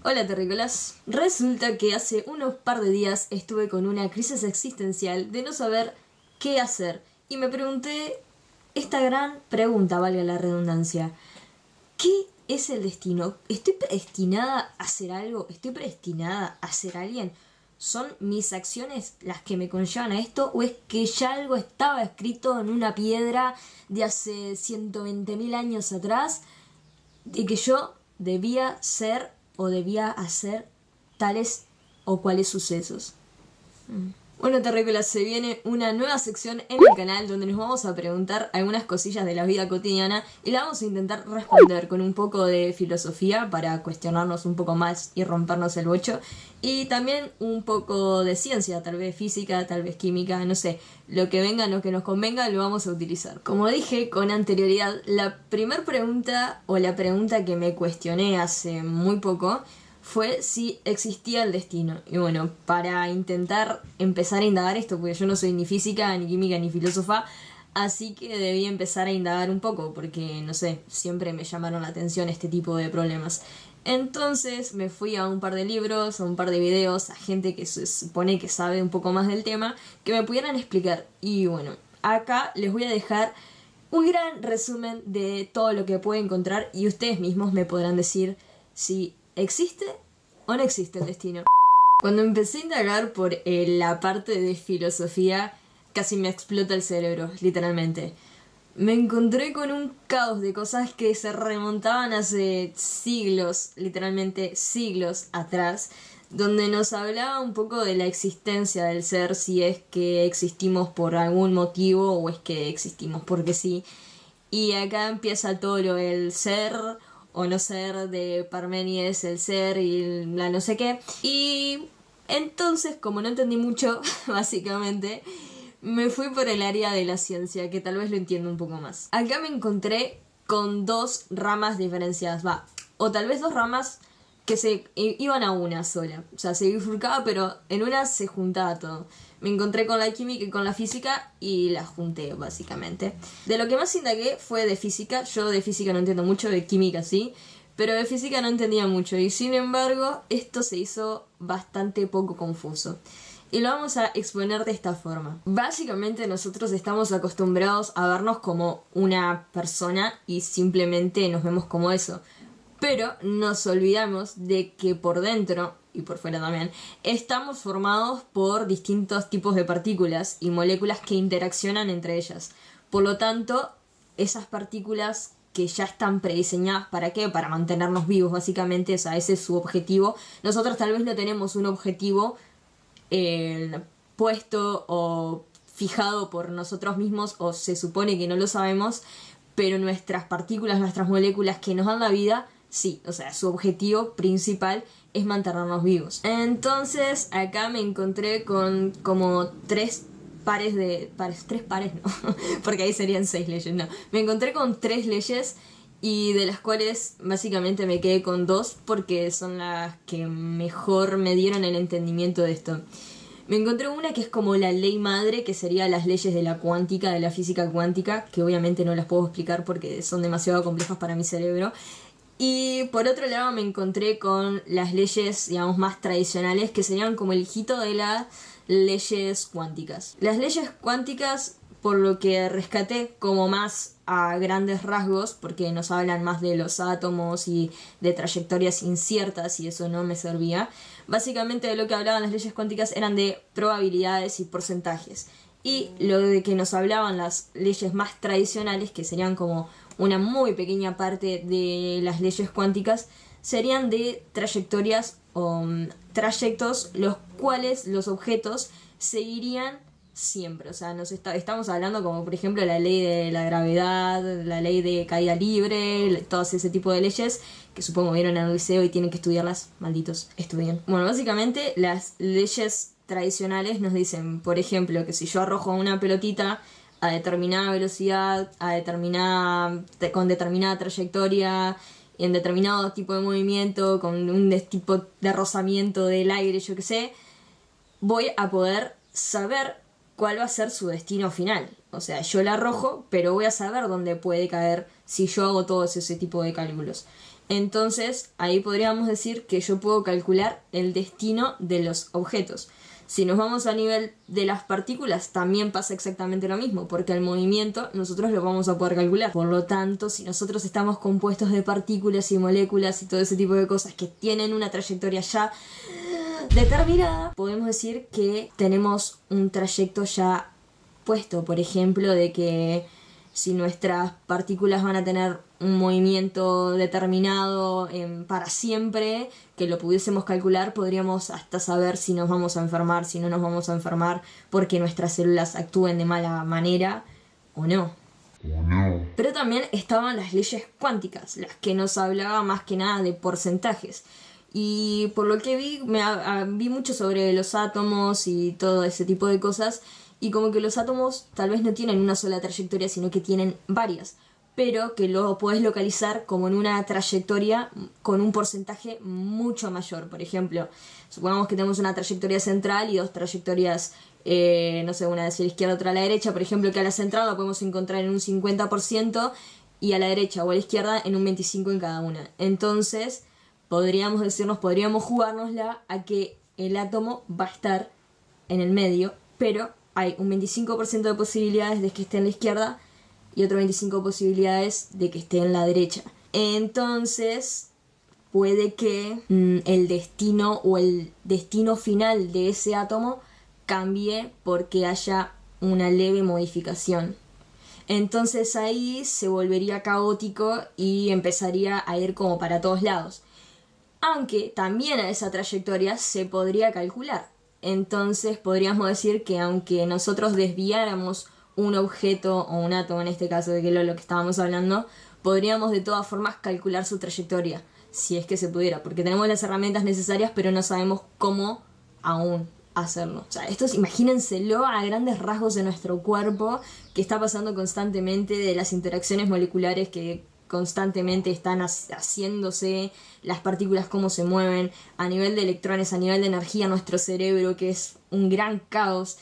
Hola terrícolas, resulta que hace unos par de días estuve con una crisis existencial de no saber qué hacer y me pregunté esta gran pregunta, valga la redundancia: ¿qué es el destino? ¿Estoy predestinada a hacer algo? ¿Estoy predestinada a ser alguien? ¿Son mis acciones las que me conllevan a esto? ¿O es que ya algo estaba escrito en una piedra de hace 120.000 años atrás y que yo debía ser o debía hacer tales o cuales sucesos? Bueno, terrícolas, se viene una nueva sección en el canal donde nos vamos a preguntar algunas cosillas de la vida cotidiana y la vamos a intentar responder con un poco de filosofía para cuestionarnos un poco más y rompernos el bocho, y también un poco de ciencia, tal vez física, tal vez química, no sé, lo que venga, lo que nos convenga lo vamos a utilizar. Como dije con anterioridad, la primer pregunta o la pregunta que me cuestioné hace muy poco fue si existía el destino. Y bueno, para intentar empezar a indagar esto, porque yo no soy ni física, ni química, ni filósofa, así que debí empezar a indagar un poco, porque no sé, siempre me llamaron la atención este tipo de problemas. Entonces me fui a un par de libros, a un par de videos, a gente que se supone que sabe un poco más del tema, que me pudieran explicar. Y bueno, acá les voy a dejar un gran resumen de todo lo que puedo encontrar y ustedes mismos me podrán decir si existe o no existe el destino. Cuando empecé a indagar por la parte de filosofía, casi me explota el cerebro, literalmente. Me encontré con un caos de cosas que se remontaban hace siglos, literalmente siglos atrás, donde nos hablaba un poco de la existencia del ser, si es que existimos por algún motivo o es que existimos porque sí. Y acá empieza todo lo del ser o no ser de Parménides, el ser y la no sé qué. Y entonces, como no entendí mucho, básicamente, me fui por el área de la ciencia, que tal vez lo entiendo un poco más. Acá me encontré con dos ramas diferenciadas, o tal vez dos ramas que se iban a una sola. O sea, se bifurcaba, pero en una se juntaba todo. Me encontré con la química y con la física y las junté, básicamente. De lo que más indagué fue de física. Yo de física no entiendo mucho, de química sí, pero de física no entendía mucho. Y sin embargo, esto se hizo bastante poco confuso. Y lo vamos a exponer de esta forma. Básicamente nosotros estamos acostumbrados a vernos como una persona y simplemente nos vemos como eso. Pero nos olvidamos de que por dentro, y por fuera también, estamos formados por distintos tipos de partículas y moléculas que interaccionan entre ellas. Por lo tanto, esas partículas que ya están prediseñadas, ¿para qué? Para mantenernos vivos, básicamente, o sea, ese es su objetivo. Nosotros tal vez no tenemos un objetivo puesto o fijado por nosotros mismos, o se supone que no lo sabemos, pero nuestras partículas, nuestras moléculas que nos dan la vida, sí, o sea, su objetivo principal es mantenernos vivos. Entonces acá me encontré con como tres pares, no, porque ahí serían 6 leyes, no. Me encontré con 3 leyes y de las cuales básicamente me quedé con 2 porque son las que mejor me dieron el entendimiento de esto. Me encontré una que es como la ley madre, que sería las leyes de la cuántica, de la física cuántica, que obviamente no las puedo explicar porque son demasiado complejas para mi cerebro. Y por otro lado me encontré con las leyes, digamos, más tradicionales, que serían como el hijito de las leyes cuánticas. Las leyes cuánticas, por lo que rescaté como más a grandes rasgos, porque nos hablan más de los átomos y de trayectorias inciertas y eso no me servía. Básicamente de lo que hablaban las leyes cuánticas eran de probabilidades y porcentajes. Y lo de que nos hablaban las leyes más tradicionales, que serían como una muy pequeña parte de las leyes cuánticas, serían de trayectorias o trayectos los cuales los objetos seguirían siempre. O sea, estamos hablando como por ejemplo la ley de la gravedad, la ley de caída libre, todos ese tipo de leyes que supongo vieron en el liceo y tienen que estudiarlas, malditos, estudien. Bueno, básicamente las leyes tradicionales nos dicen, por ejemplo, que si yo arrojo una pelotita a determinada velocidad, con determinada trayectoria, en determinado tipo de movimiento, con un tipo de rozamiento del aire, yo qué sé, voy a poder saber cuál va a ser su destino final. O sea, yo la arrojo, pero voy a saber dónde puede caer si yo hago todo ese tipo de cálculos. Entonces, ahí podríamos decir que yo puedo calcular el destino de los objetos. Si nos vamos a nivel de las partículas, también pasa exactamente lo mismo, porque el movimiento nosotros lo vamos a poder calcular. Por lo tanto, si nosotros estamos compuestos de partículas y moléculas y todo ese tipo de cosas que tienen una trayectoria ya determinada, podemos decir que tenemos un trayecto ya puesto. Por ejemplo, de que si nuestras partículas van a tener un movimiento determinado para siempre, que lo pudiésemos calcular, podríamos hasta saber si nos vamos a enfermar, si no nos vamos a enfermar, porque nuestras células actúen de mala manera o no. Pero también estaban las leyes cuánticas, las que nos hablaba más que nada de porcentajes. Y por lo que vi mucho sobre los átomos y todo ese tipo de cosas, y como que los átomos tal vez no tienen una sola trayectoria, sino que tienen varias, pero que lo podés localizar como en una trayectoria con un porcentaje mucho mayor. Por ejemplo, supongamos que tenemos una trayectoria central y dos trayectorias, no sé, una hacia la izquierda, otra a la derecha. Por ejemplo, que a la central la podemos encontrar en un 50% y a la derecha o a la izquierda en un 25% en cada una. Entonces, podríamos jugárnosla a que el átomo va a estar en el medio, pero hay un 25% de posibilidades de que esté en la izquierda y otro 25% de posibilidades de que esté en la derecha. Entonces, puede que el destino o el destino final de ese átomo cambie porque haya una leve modificación. Entonces ahí se volvería caótico y empezaría a ir como para todos lados. Aunque también a esa trayectoria se podría calcular. Entonces podríamos decir que aunque nosotros desviáramos un objeto o un átomo, en este caso de que lo que estábamos hablando, podríamos de todas formas calcular su trayectoria, si es que se pudiera, porque tenemos las herramientas necesarias, pero no sabemos cómo aún hacerlo. O sea, esto imagínenselo a grandes rasgos de nuestro cuerpo, que está pasando constantemente, de las interacciones moleculares que constantemente están haciéndose, las partículas cómo se mueven, a nivel de electrones, a nivel de energía, nuestro cerebro, que es un gran caos,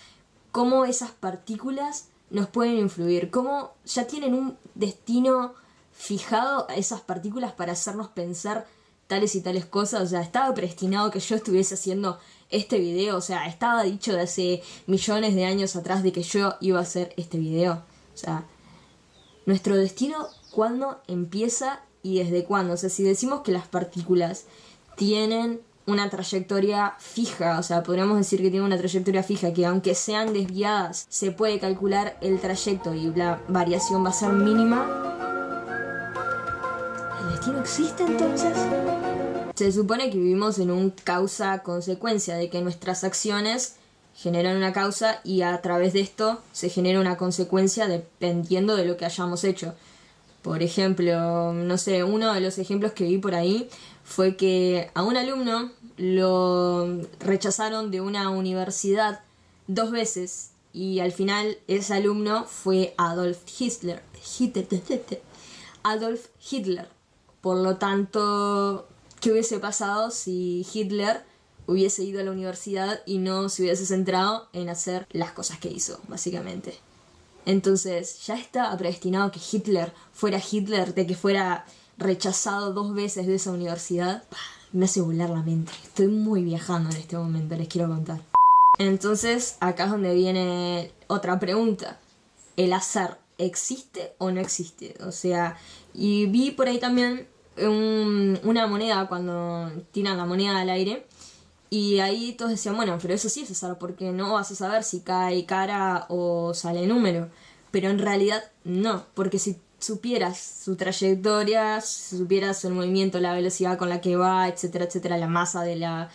cómo esas partículas nos pueden influir, cómo ya tienen un destino fijado a esas partículas para hacernos pensar tales y tales cosas. O sea, estaba predestinado que yo estuviese haciendo este video, o sea, estaba dicho de hace millones de años atrás de que yo iba a hacer este video. O sea, nuestro destino, ¿cuándo empieza y desde cuándo? O sea, si decimos que las partículas tienen una trayectoria fija, o sea, podríamos decir que tienen una trayectoria fija, que aunque sean desviadas, se puede calcular el trayecto y la variación va a ser mínima. ¿El destino existe entonces? Se supone que vivimos en un causa-consecuencia, de que nuestras acciones generan una causa y a través de esto se genera una consecuencia dependiendo de lo que hayamos hecho. Por ejemplo, no sé, uno de los ejemplos que vi por ahí fue que a un alumno lo rechazaron de una universidad 2 veces y al final ese alumno fue Adolf Hitler. Adolf Hitler. Por lo tanto, ¿qué hubiese pasado si Hitler hubiese ido a la universidad y no se hubiese centrado en hacer las cosas que hizo, básicamente? Entonces, ya estaba predestinado que Hitler, de que fuera rechazado 2 veces de esa universidad. Me hace volar la mente. Estoy muy viajando en este momento, les quiero contar. Entonces, acá es donde viene otra pregunta. ¿El azar existe o no existe? O sea, y vi por ahí también una moneda, cuando tiran la moneda al aire, y ahí todos decían, bueno, pero eso sí es azar, porque no vas a saber si cae cara o sale número. Pero en realidad no, porque si supieras su trayectoria, si supieras el movimiento, la velocidad con la que va, etcétera, etcétera, la masa de la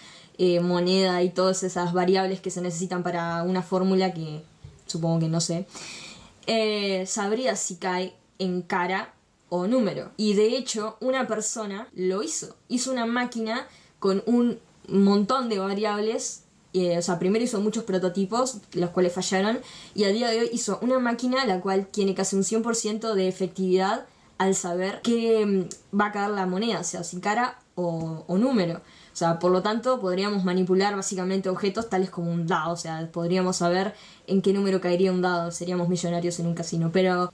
moneda y todas esas variables que se necesitan para una fórmula que supongo que no sé, sabrías si cae en cara o número. Y de hecho, una persona lo hizo una máquina con un montón de variables. O sea, primero hizo muchos prototipos, los cuales fallaron, y a día de hoy hizo una máquina la cual tiene casi un 100% de efectividad al saber que va a caer la moneda, o sea, si cara o número. O sea, por lo tanto, podríamos manipular básicamente objetos tales como un dado. O sea, podríamos saber en qué número caería un dado. Seríamos millonarios en un casino. Pero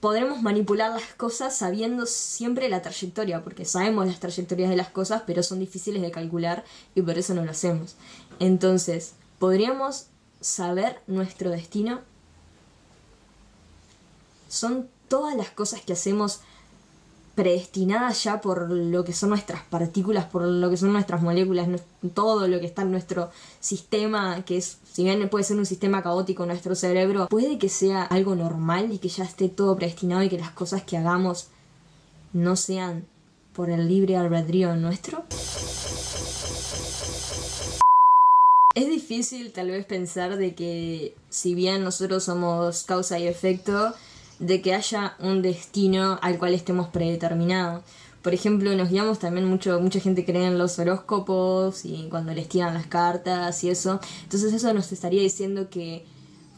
podremos manipular las cosas sabiendo siempre la trayectoria. Porque sabemos las trayectorias de las cosas, pero son difíciles de calcular y por eso no lo hacemos. Entonces, ¿podríamos saber nuestro destino? ¿Son todas las cosas que hacemos predestinadas ya por lo que son nuestras partículas, por lo que son nuestras moléculas, todo lo que está en nuestro sistema, que es, si bien puede ser un sistema caótico nuestro cerebro, puede que sea algo normal y que ya esté todo predestinado y que las cosas que hagamos no sean por el libre albedrío nuestro? Es difícil tal vez pensar de que si bien nosotros somos causa y efecto, de que haya un destino al cual estemos predeterminados. Por ejemplo, nos guiamos también mucha gente cree en los horóscopos y cuando les tiran las cartas y eso. Entonces eso nos estaría diciendo que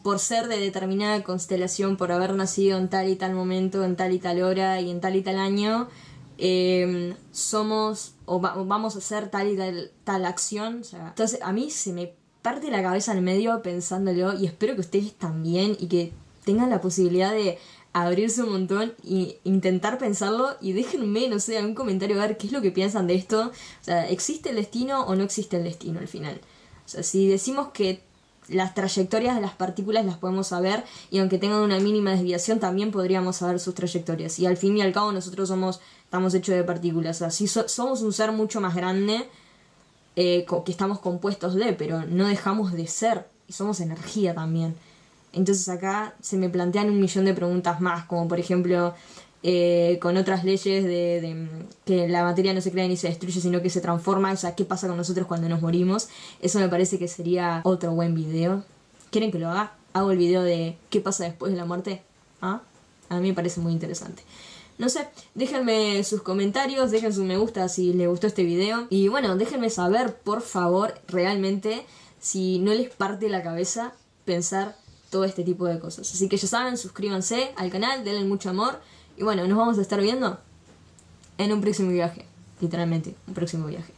por ser de determinada constelación, por haber nacido en tal y tal momento, en tal y tal hora y en tal y tal año, somos o vamos a hacer tal y tal acción. O sea, entonces a mí se me parte la cabeza en medio pensándolo y espero que ustedes también y que tengan la posibilidad de abrirse un montón e intentar pensarlo y déjenme, no sé, en un comentario a ver qué es lo que piensan de esto. O sea, ¿existe el destino o no existe el destino al final? O sea, si decimos que las trayectorias de las partículas las podemos saber y aunque tengan una mínima desviación también podríamos saber sus trayectorias y al fin y al cabo nosotros estamos hechos de partículas. O sea, sí somos un ser mucho más grande que estamos compuestos de, pero no dejamos de ser y somos energía también. Entonces acá se me plantean 1.000.000 de preguntas más, como por ejemplo con otras leyes de que la materia no se crea ni se destruye, sino que se transforma. O sea, ¿qué pasa con nosotros cuando nos morimos? Eso me parece que sería otro buen video. ¿Quieren que lo haga? Hago el video de ¿qué pasa después de la muerte? ¿Ah? A mí me parece muy interesante. No sé, déjenme sus comentarios, dejen su me gusta si les gustó este video. Y bueno, déjenme saber, por favor, realmente, si no les parte la cabeza pensar todo este tipo de cosas. Así que ya saben, suscríbanse al canal, denle mucho amor. Y bueno, nos vamos a estar viendo en un próximo viaje. Literalmente, un próximo viaje.